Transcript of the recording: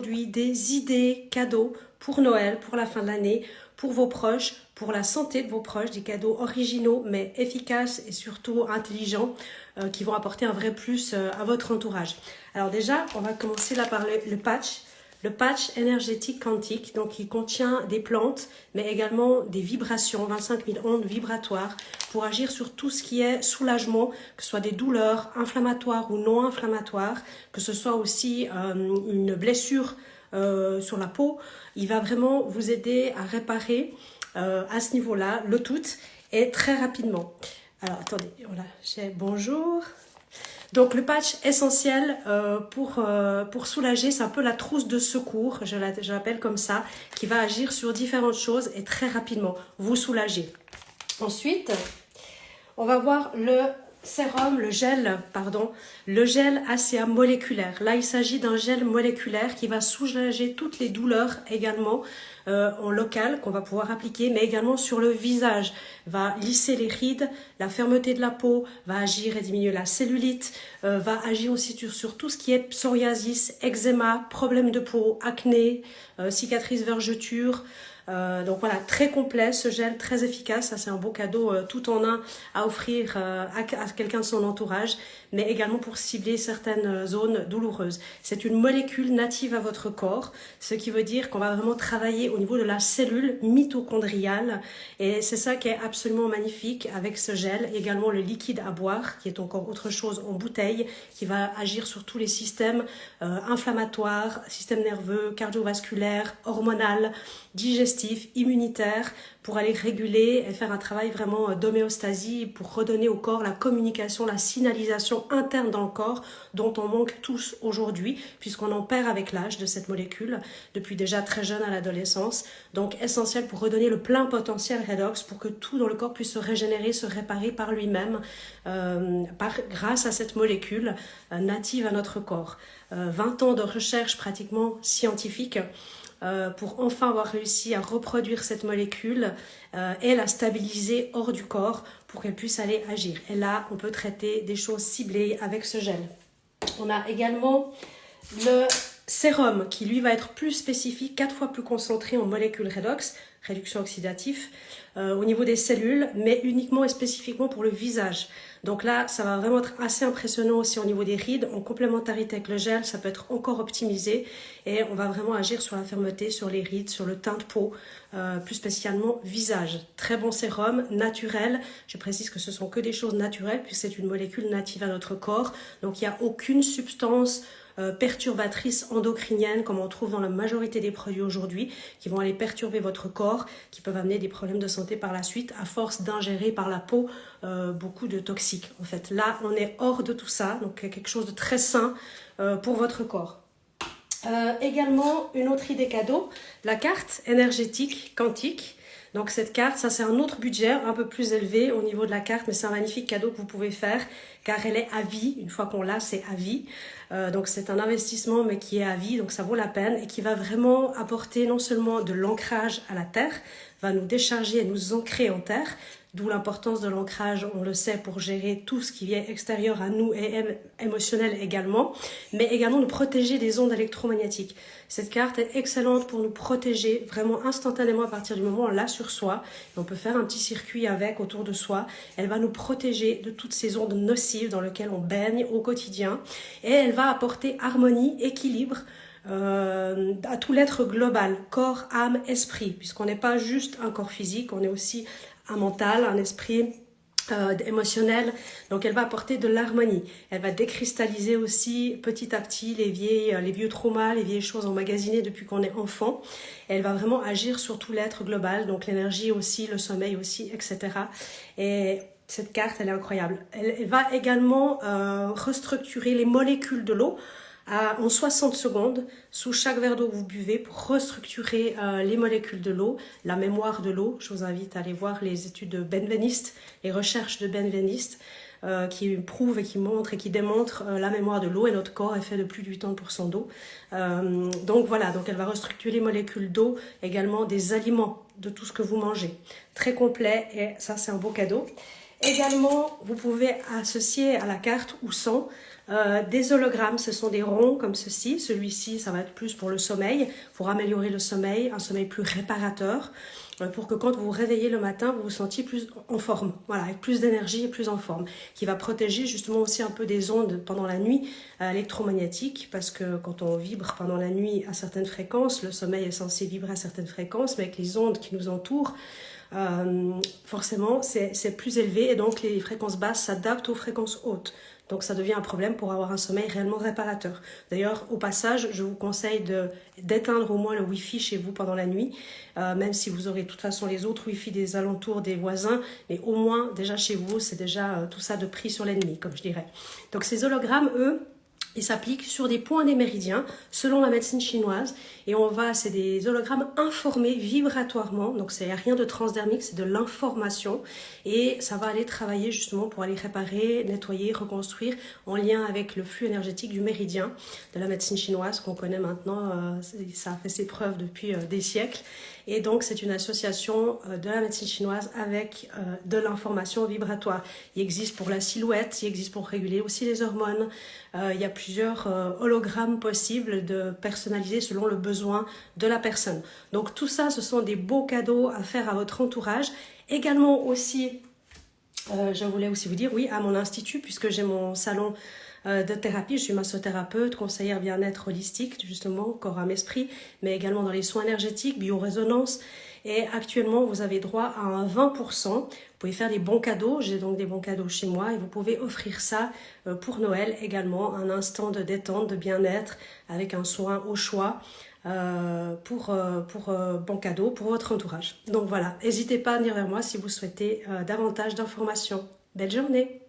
Aujourd'hui des idées cadeaux pour Noël, pour la fin de l'année, pour vos proches, pour la santé de vos proches, des cadeaux originaux mais efficaces et surtout intelligents qui vont apporter un vrai plus à votre entourage. Alors déjà, on va commencer là par le patch énergétique quantique, donc il contient des plantes mais également des vibrations, 25 000 ondes vibratoires pour agir sur tout ce qui est soulagement, que ce soit des douleurs inflammatoires ou non inflammatoires, que ce soit aussi une blessure sur la peau. Il va vraiment vous aider à réparer à ce niveau-là, le tout, et très rapidement. Alors attendez, voilà, bonjour. Donc le patch essentiel pour soulager, c'est un peu la trousse de secours, je l'appelle comme ça, qui va agir sur différentes choses et très rapidement vous soulager. Ensuite, on va voir le sérum, le gel ACA moléculaire. Là, il s'agit d'un gel moléculaire qui va soulager toutes les douleurs également en local qu'on va pouvoir appliquer, mais également sur le visage. Va lisser les rides, la fermeté de la peau, va agir et diminuer la cellulite, va agir aussi sur tout ce qui est psoriasis, eczéma, problèmes de peau, acné, cicatrices, vergetures. Donc voilà, très complet ce gel, très efficace. Ça c'est un beau cadeau tout en un à offrir à quelqu'un de son entourage, mais également pour cibler certaines zones douloureuses. C'est une molécule native à votre corps, ce qui veut dire qu'on va vraiment travailler au niveau de la cellule mitochondriale, et c'est ça qui est absolument magnifique avec ce gel. Également le liquide à boire, qui est encore autre chose en bouteille, qui va agir sur tous les systèmes inflammatoires, système nerveux, cardiovasculaire, hormonal, digestif, immunitaire, pour aller réguler et faire un travail vraiment d'homéostasie pour redonner au corps la communication, la signalisation interne dans le corps dont on manque tous aujourd'hui puisqu'on en perd avec l'âge de cette molécule depuis déjà très jeune à l'adolescence. Donc essentiel pour redonner le plein potentiel redox pour que tout dans le corps puisse se régénérer, se réparer par lui-même grâce à cette molécule native à notre corps. 20 ans de recherche pratiquement scientifique pour enfin avoir réussi à reproduire cette molécule et la stabiliser hors du corps pour qu'elle puisse aller agir. Et là, on peut traiter des choses ciblées avec ce gel. On a également le sérum qui lui va être plus spécifique, 4 fois plus concentré en molécules redox, réduction oxydative, au niveau des cellules, mais uniquement et spécifiquement pour le visage. Donc là, ça va vraiment être assez impressionnant aussi au niveau des rides. En complémentarité avec le gel, ça peut être encore optimisé et on va vraiment agir sur la fermeté, sur les rides, sur le teint de peau, plus spécialement visage. Très bon sérum, naturel. Je précise que ce sont que des choses naturelles puisque c'est une molécule native à notre corps. Donc il n'y a aucune substance perturbatrices endocriniennes comme on trouve dans la majorité des produits aujourd'hui qui vont aller perturber votre corps, qui peuvent amener des problèmes de santé par la suite à force d'ingérer par la peau beaucoup de toxiques. En fait, là, on est hors de tout ça, donc quelque chose de très sain pour votre corps. Également, une autre idée cadeau, la carte énergétique quantique. Donc cette carte, ça c'est un autre budget un peu plus élevé au niveau de la carte, mais c'est un magnifique cadeau que vous pouvez faire car elle est à vie. Une fois qu'on l'a, c'est à vie. Donc c'est un investissement mais qui est à vie, donc ça vaut la peine et qui va vraiment apporter non seulement de l'ancrage à la terre, va nous décharger et nous ancrer en terre, d'où l'importance de l'ancrage, on le sait, pour gérer tout ce qui est extérieur à nous et émotionnel également, mais également nous protéger des ondes électromagnétiques. Cette carte est excellente pour nous protéger vraiment instantanément à partir du moment où on l'a sur soi. Et on peut faire un petit circuit avec autour de soi. Elle va nous protéger de toutes ces ondes nocives dans lesquelles on baigne au quotidien. Et elle va apporter harmonie, équilibre, à tout l'être global, corps, âme, esprit, puisqu'on n'est pas juste un corps physique, on est aussi un mental, un esprit émotionnel. Donc elle va apporter de l'harmonie. Elle va décristalliser aussi petit à petit les vieux traumas, les vieilles choses emmagasinées depuis qu'on est enfant. Elle va vraiment agir sur tout l'être global, donc l'énergie aussi, le sommeil aussi, etc. Et cette carte, elle est incroyable. Elle va également restructurer les molécules de l'eau en 60 secondes sous chaque verre d'eau que vous buvez pour restructurer les molécules de l'eau, la mémoire de l'eau. Je vous invite à aller voir les études de Benveniste, les recherches de Benveniste qui prouvent et qui montrent et qui démontrent la mémoire de l'eau, et notre corps est fait de plus de 80% d'eau. Donc voilà, donc elle va restructurer les molécules d'eau, également des aliments, de tout ce que vous mangez. Très complet et ça c'est un beau cadeau. Également, vous pouvez associer à la carte ou sans des hologrammes. Ce sont des ronds comme ceci. Celui-ci, ça va être plus pour le sommeil, pour améliorer le sommeil, un sommeil plus réparateur, pour que quand vous vous réveillez le matin, vous vous sentiez plus en forme, voilà, avec plus d'énergie et plus en forme, qui va protéger justement aussi un peu des ondes pendant la nuit électromagnétiques, parce que quand on vibre pendant la nuit à certaines fréquences, le sommeil est censé vibrer à certaines fréquences, mais avec les ondes qui nous entourent, forcément c'est plus élevé et donc les fréquences basses s'adaptent aux fréquences hautes. Donc ça devient un problème pour avoir un sommeil réellement réparateur. D'ailleurs, au passage, je vous conseille d'éteindre au moins le Wi-Fi chez vous pendant la nuit, même si vous aurez de toute façon les autres Wi-Fi des alentours des voisins, mais au moins déjà chez vous, c'est déjà tout ça de prix sur l'ennemi, comme je dirais. Donc ces hologrammes, eux, ils s'appliquent sur des points des méridiens selon la médecine chinoise et c'est des hologrammes informés vibratoirement, donc c'est rien de transdermique, c'est de l'information et ça va aller travailler justement pour aller réparer, nettoyer, reconstruire en lien avec le flux énergétique du méridien de la médecine chinoise qu'on connaît maintenant, ça a fait ses preuves depuis des siècles et donc c'est une association de la médecine chinoise avec de l'information vibratoire. Il existe pour la silhouette, il existe pour réguler aussi les hormones, il y a plusieurs hologrammes possibles de personnaliser selon le besoin de la personne. Donc tout ça, ce sont des beaux cadeaux à faire à votre entourage. Également aussi, je voulais aussi vous dire, oui, à mon institut, puisque j'ai mon salon de thérapie, je suis massothérapeute, conseillère bien-être holistique, justement, corps, âme, esprit, mais également dans les soins énergétiques, biorésonance. Et actuellement, vous avez droit à un 20%. Vous pouvez faire des bons cadeaux. J'ai donc des bons cadeaux chez moi et vous pouvez offrir ça pour Noël également. Un instant de détente, de bien-être avec un soin au choix pour bon cadeau pour votre entourage. Donc voilà, n'hésitez pas à venir vers moi si vous souhaitez davantage d'informations. Belle journée!